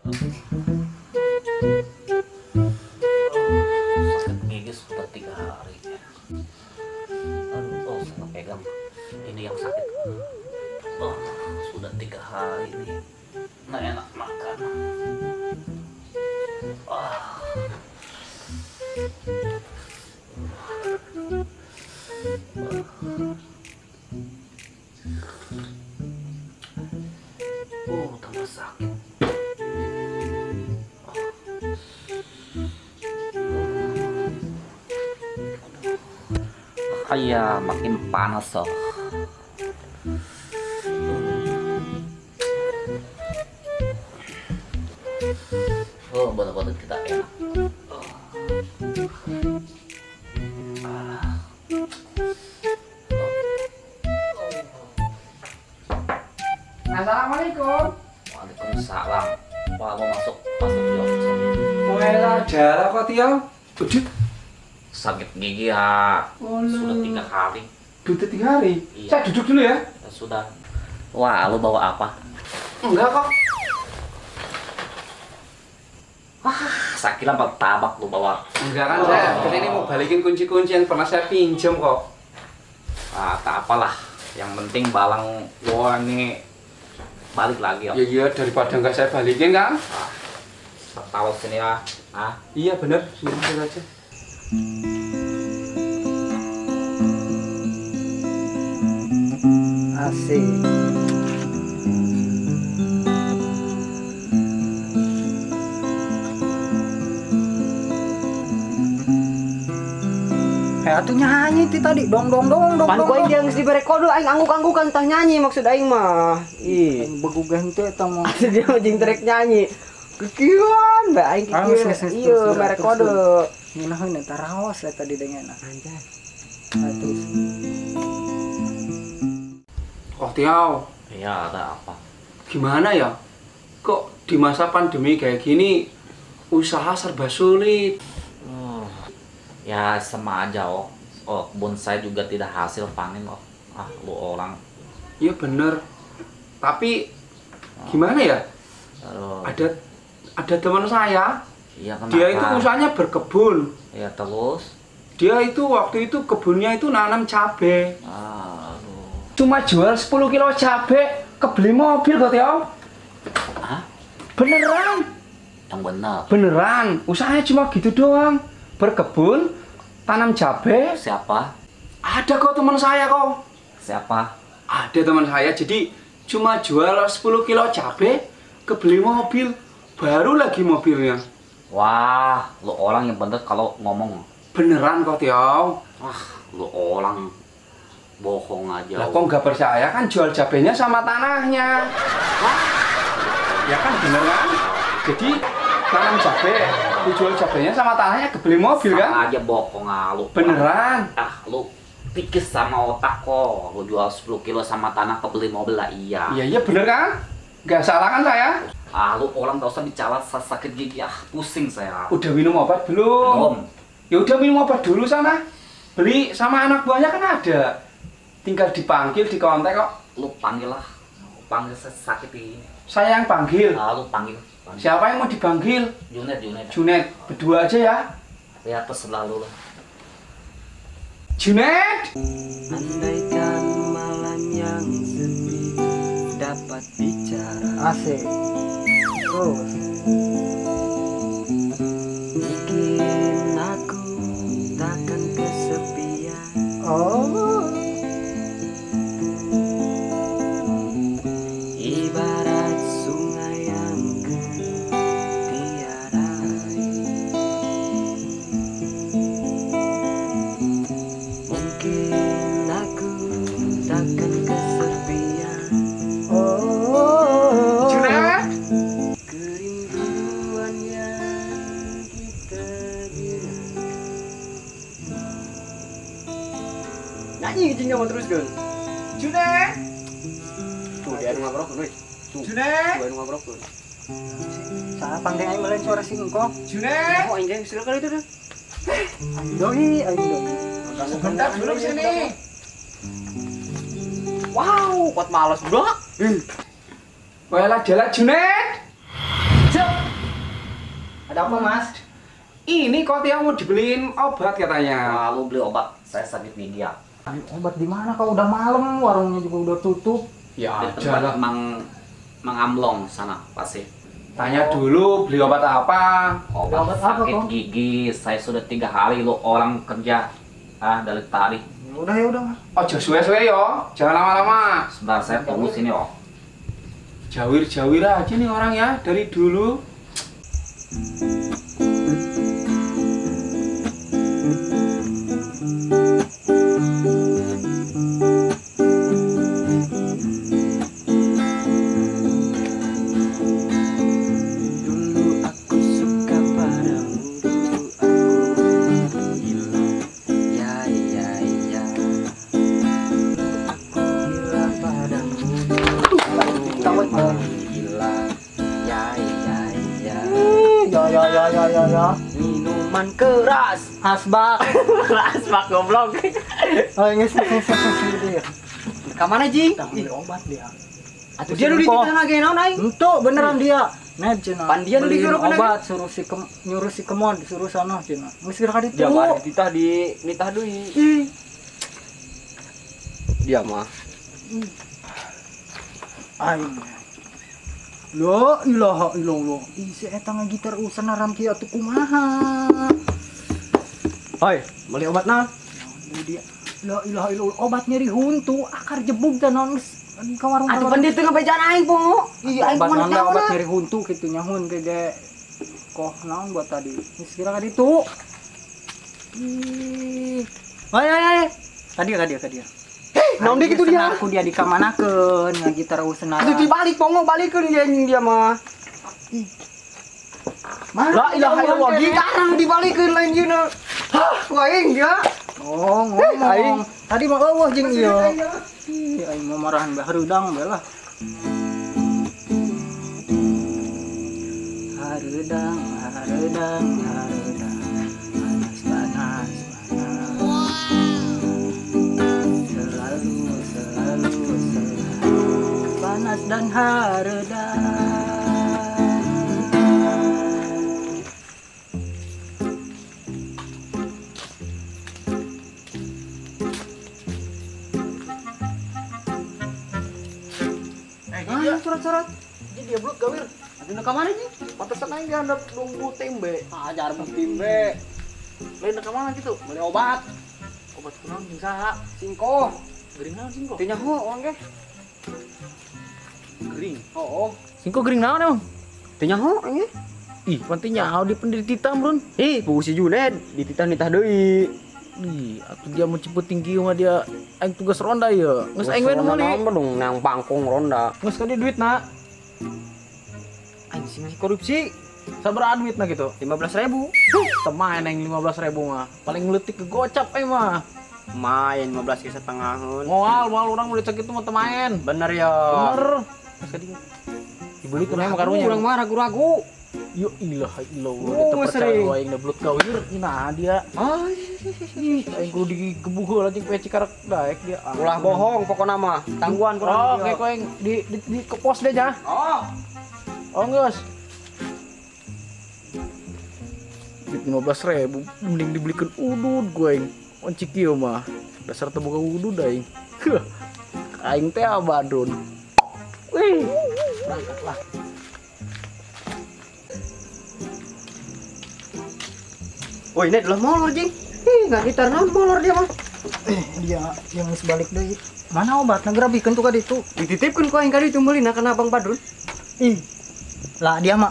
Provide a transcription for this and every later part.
Sakit gigi sudah 3 hari. Aduh, oh saya pegang. Ini yang sakit. Oh, sudah 3 hari ini. Nggak enak makan. Ah. Tambah sakit. Ayah makin panas oh. Oh, betul-betul tidak enak. Assalamualaikum. Waalaikumsalam. Wah, mau masuk yuk. Muela darah kok Tio? Budut. Sakit gigi ya. Sudah 3 hari. Sudah 3 hari? Iya. Saya duduk dulu ya. Ya, sudah. Wah, lu bawa apa? Enggak kok. Sakit lah tabak lu bawa. Enggak kan saya kesini mau balikin kunci-kunci yang pernah saya pinjam kok. Ah, tak apalah. Yang penting balang gua nih balik lagi. Ya iya daripada enggak saya balikin kan? Tahu sini ya. Iya bener, sini aja. Asik. Atuh nyanyi ti tadi dong dong dong dong. Pan gua yang di berekodo aing angguk-anggukan tah nyanyi maksud aing mah. Ih, Begugah henteu eta mah. asa dia jeung trek nyanyi. Kekieuan bae aing kieu. Iya, berekodo. Nginaheun eta raos eta di dengena. Anjay. Atuh. Oh Tio, Iya, ada apa? gimana ya? Kok di masa pandemi kayak gini usaha serba sulit? Ya sama aja oh. Oh, kebun saya juga tidak hasil panen oh. Lu orang. Iya bener. Tapi gimana ya? Aduh. Ada teman saya. Iya, kenapa? Dia itu usahanya berkebun. Ya terus. Dia itu waktu itu kebunnya itu nanam cabe. Aduh. Cuma jual 10 kilo cabe, kebeli mobil kok Tio. Hah? Beneran? Yang benar. Beneran. Usahanya cuma gitu doang. Berkebun, tanam cabe. Siapa? Ada kok teman saya kok. Siapa? Ada teman saya. Jadi cuma jual 10 kilo cabe, kebeli mobil. Baru lagi mobilnya. Wah, lu orang yang bener kalau ngomong. Beneran kok Tio. Lu orang bohong aja. Lah kok nggak percaya kan jual cabenya sama tanahnya. Ya kan bener kan? Jadi tanam cabe, dijual cabenya sama tanahnya kebeli mobil Sama kan? aja bohong lu. Beneran. Lu pikir sama otak kok. Lu jual 10 kilo sama tanah kebeli mobil lah iya. Iya bener kan? Nggak salah kan saya? Lu orang gak usah bicara sakit gigi pusing saya. Udah minum obat belum? Belum. Ya udah minum obat dulu sana. Beli sama anak buahnya kan ada. Tinggal dipanggil di kontak kok. Lu panggil lah. Panggil sakit ini. Saya yang panggil. Lu panggil. Siapa yang mau dipanggil? Junet. Junet. Berdua aja ya. Ya terserah lu lah. Junet. Andaikan malam yang sepi dapat bicara. Asik. Terus. Bikin aku takkan kesepian. Oh. Ibarat sungai yang tiada air. Mungkin aku takkan kesepian. Oh. Junet. Kerinduan yang kita bina. Nyanyi jeung nyaman terus kan. Junet. Tuh dia anu ngabrok euy. Junet. Tuh anu ngabrok tuh. Salah pandeng aing meuleun suara sing engko. Junet. Oh anjing silakan itu tuh. Doi, aing doi. Sebentar dulu sini. Wow, kuat males bro. Wala jalan Junet. Cep. Ada apa Mas? Ini kok Tia mau dibeliin obat katanya. Lalu beli obat, saya sakit gigi ya. Obat di mana? Kau udah malam, warungnya juga udah tutup. Ya Di aja tempat lah. Mang Amlong sana pasti. Tanya dulu beli obat apa. Obat Obat apa, sakit Kong? gigi, saya sudah 3 hari lo orang kerja. Dari tadi. Ya udah Mas. Ojo suwe-suwe yo, jangan lama-lama. Sebentar saya tunggu sini oh. Jawir-jawir aja nih orang ya dari dulu. Dulu aku suka padamu, dulu aku gila. Ya ya ya. Aku gila padamu, dulu aku gila. Ya ya ya. Ya. Minuman keras. Hasbak. Aspak goblok. Oh, nges dia. Kamana Ji? Kita beli obat dia. Atuh dia nu dititah lagi naon aing? Entuk beneran dia. Nah, Cina. Pan dia nu beliin disuruh kena obat, nyuruh si Kemon disuruh sana Cina. Geus kira ka ditu. Dia mah dititah di nitah deui. Dia mah. Aing. La ilaha illallah. Isi eta ngagitar usan aram kieu atuh kumaha. Hoi, beli obat naon? Nah, dia. La ilaha illallah obat nyeri huntu akar jebug dan naon geus ka warung. Atuh pan dieu teu ngabejaan aing, Po. Iya aing obat kumaha naon tahu obat na. nyeri huntu kitu nyahun gege. Koh naon buat tadi. Geus kira ka ditu. Ih. Ay. Ka dia. Naon deui kitu dia? Aku dia dikamanakeun ngagitar usan aram. Atuh dibalik pongo balikeun dia anjing dia mah. La ilaha illallah, gitarang dibalikeun lain dieuna. Hah, waing dia. Oh, ngomong. Tadi mah eueuh jeung ieu. Ih, aing mah marahan bae hareudang bae lah. Hareudang. Panas. Selalu. Panas dan hareudang. Surat-surat. Jadi dia blok gawir. Adina ka mana Ji? Pantesan aing dihandap nunggu tembe. Ajar timbe. Lain ka mana gitu? Beli obat. Obat kunaon jeung saha? Singko. Gering naon singko? Teu nyaho orang ge. Gering. Oh. Singko gering naon emang? Teu nyaho anjing. Ih, penting nyaho di pendidikan, Bron. Pugu si Juned dititah-nitah deui. Ih, atuh dia mau cepet tinggi mah dia aing tugas ronda ya. Geus aing we nu meuli. dong nang pangkong ronda. Geus ka dia duitna. Aing sih masih korupsi. Sabaraha duitna gitu? 15.000. Temain aing 15.000 mah. Paling ngeuletik ke gocap aing mah. Main 15 ke setengaheun. Moal urang udah cek itu mah temain. Bener ya. Bener. Geus ka dia. Dibeli tuh mah karunya. Urang mah ragu-ragu. Yo ilaha illallah, Oh, kita percaya sering. aing da blut gawir. Nah dia. Ih, aing kudu digebug heula jeung peci karek daek dia. Ulah bohong pokoknya mah. Tangguhan Oh, kurang. kayak aing di ke pos deh aja. Oh. Oh, geus. Duit 15.000 mending dibelikan udud gue aing. Oncik ieu mah. Dasar teu boga udud aing. Heuh. Aing teh abadon. Wih, berangkat lah. Oh, ini adalah molor, Jing. Enggak gitar naon molor dia mah. Dia yang geus balik deui. Mana obatna gerabikeun tuh ka ditu. Dititipkeun ku aing ka ditu meulina kana Bang Badrun. Ih. Lah dia mah.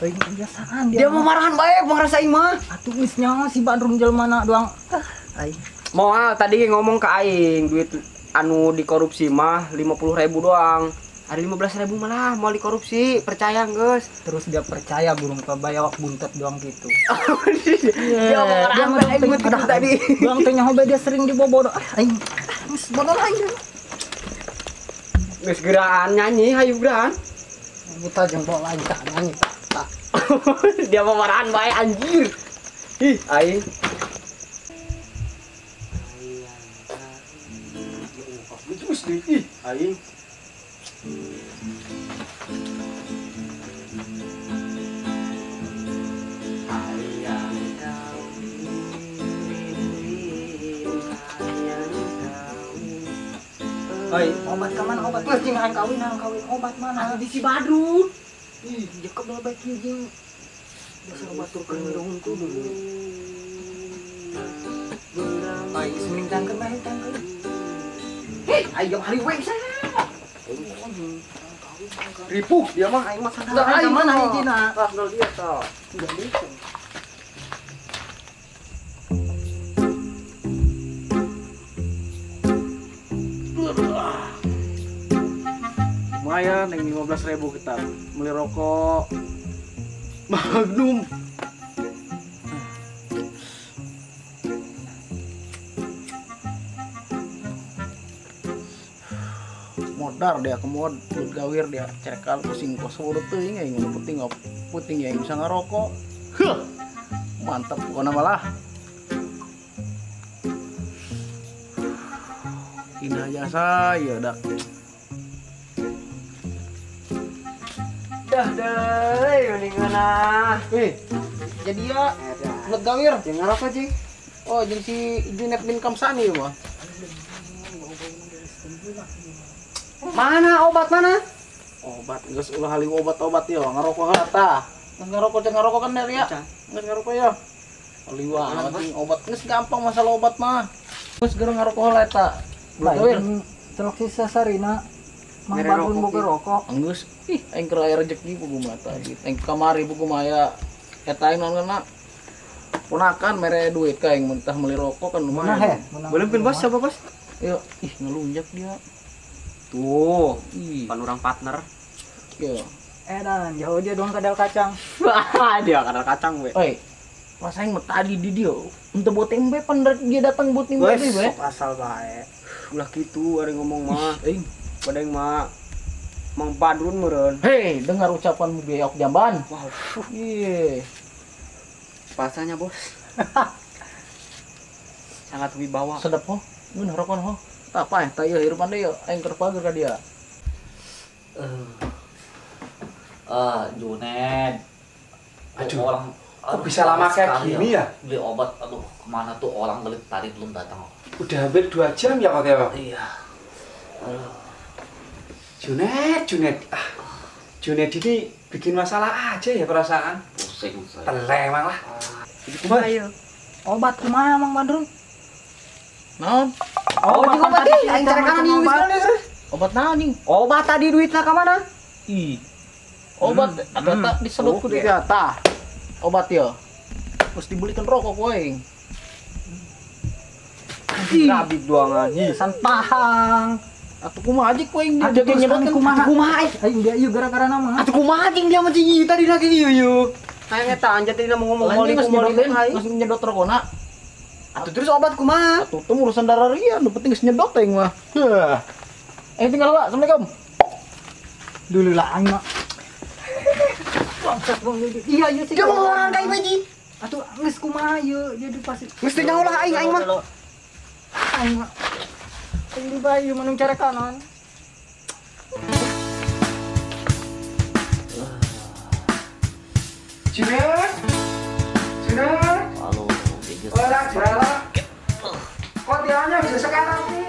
Aing biasaan Dia mah marahan bae ngerasa aing mah. atuh geus nyaho si Badrun jelmana doang. Aing. Moal tadi ngomong ke aing duit anu dikorupsi mah 50.000 doang. Ada 15.000 malah mau dikorupsi, percaya geus. Terus dia percaya burung kabaya buntet doang gitu. Dia mau marahan bae aing mah tidur tadi. Doang teh nyaho bae dia sering dibobodo. Aing. Geus bodoh aing. Geus geraan nyanyi hayu geraan. Kita jeung bola aing tak nyanyi tak. Dia mau marahan bae anjir. Ih, aing. Terus deh. Ih, Aing. Oi, obat ke mana obat? Wes jeung kawin obat mana? Di si Badrun. Ih, jekep lah baik ieu jeung. Dasar batur kendung tuh dulu. Oi, seming tangkeun mah tangkeun. Hei, ayo hari we sana. Ripuh dia mah. Aing mah sana. Udah ayo mana hijina? Pas nol dia toh. Udah bisa. Lumayan yang 15.000 kita beli rokok Magnum. Modar dia kemod buat gawir dia cerekal pusing kos udah teuing ya yang puting ya yang bisa ngerokok. Huh. Mantap pokoknya malah. Indah jasa ya dak. Dah deh, mendingan ah. Jadi ya buat gawir. Yang ngarok aja. Oh, jadi si Junet bin Kamsani ya, mah. Mana obat mana? Obat, geus ulah hali obat-obat ya, ngarokok hata. Ngarokok kan dari ya. Geus ngarokok ya. Haliwa, penting obat geus gampang masalah obat mah. Geus gereng ngarokok hata. Lain celok sisa sarina. Mang Badrun boga rokok. Geus, ih aing keur aya rezeki pugu mah tadi. Aing kamari pugu mah aya eta aing naonna. Ponakan mere duit ka aing mentah meuli rokok kan Mana lumayan. he? Belum pin bos, siapa bos? Yo, ih ngelunjak dia. Tuh, Ih, pan orang partner. yo. Dan jauh dia dong kadal kacang. Wah, dia kadal kacang we. Oi, pas aing mah tadi di dia. Untuk buat tempe pan dia datang buat tempe Wes, we. sok asal bae. Ulah kitu ada ngomong mah. Aing, Pada yang mah Mang Badrun meureun. hei, dengar ucapanmu beok jamban. Wow, Iya. bahasanya bos. Sangat wibawa. Sedap ho. Mun rokon ho. Tah apa ya? Tah ieu hirupan deui aing keur pager ka dia. Junet. Aduh, Orang kok bisa lama kayak sekali gini ya? Beli obat, aduh kemana tuh orang beli tadi belum datang. Udah hampir 2 jam ya Pak Teo. Iya. Aduh. Junet. Junet ini bikin masalah aja ya perasaan. Pusing saya. Teleng emang lah. Kumaha ieu? Obat kumaha Mang Badrun? Naon? Oh, jeung obat tadi ieu aing carekan di obat. Obat naon ning? Obat tadi duitna ka mana? Ih. Obat eta disedot ku dia tah. Obat ya. Terus dibelikan rokok ku aing. Rabit doangan. San pahang. Atuh kumaha aja ku aing dia Atuh jaga nyedot kan kumaha? Kumaha Aing dia ieu gara-gara nama. Atuh kumaha jeung dia mah jeung tadi lagi ieu. Hayang eta anjeun tadi mau ngomong Lain geus nyedot moli teh, geus nyedot rokona. Atuh terus obat kumaha? Atuh teh urusan dararian, nu penting geus nyedot aing mah. Heuh. Tinggal Pak. Assalamualaikum. Dulu lah aing mah. Bangsat bang jadi. Iya sih. Dia mau orang kayak beji. Atuh geus kumaha ieu jadi pasti. Mesti nyaulah aing mah. Aing mah. Aing di bayu manung cara kanan. Junet. Halo, Bigus. Ora jala. Kok tiangnya bisa sekarang nih?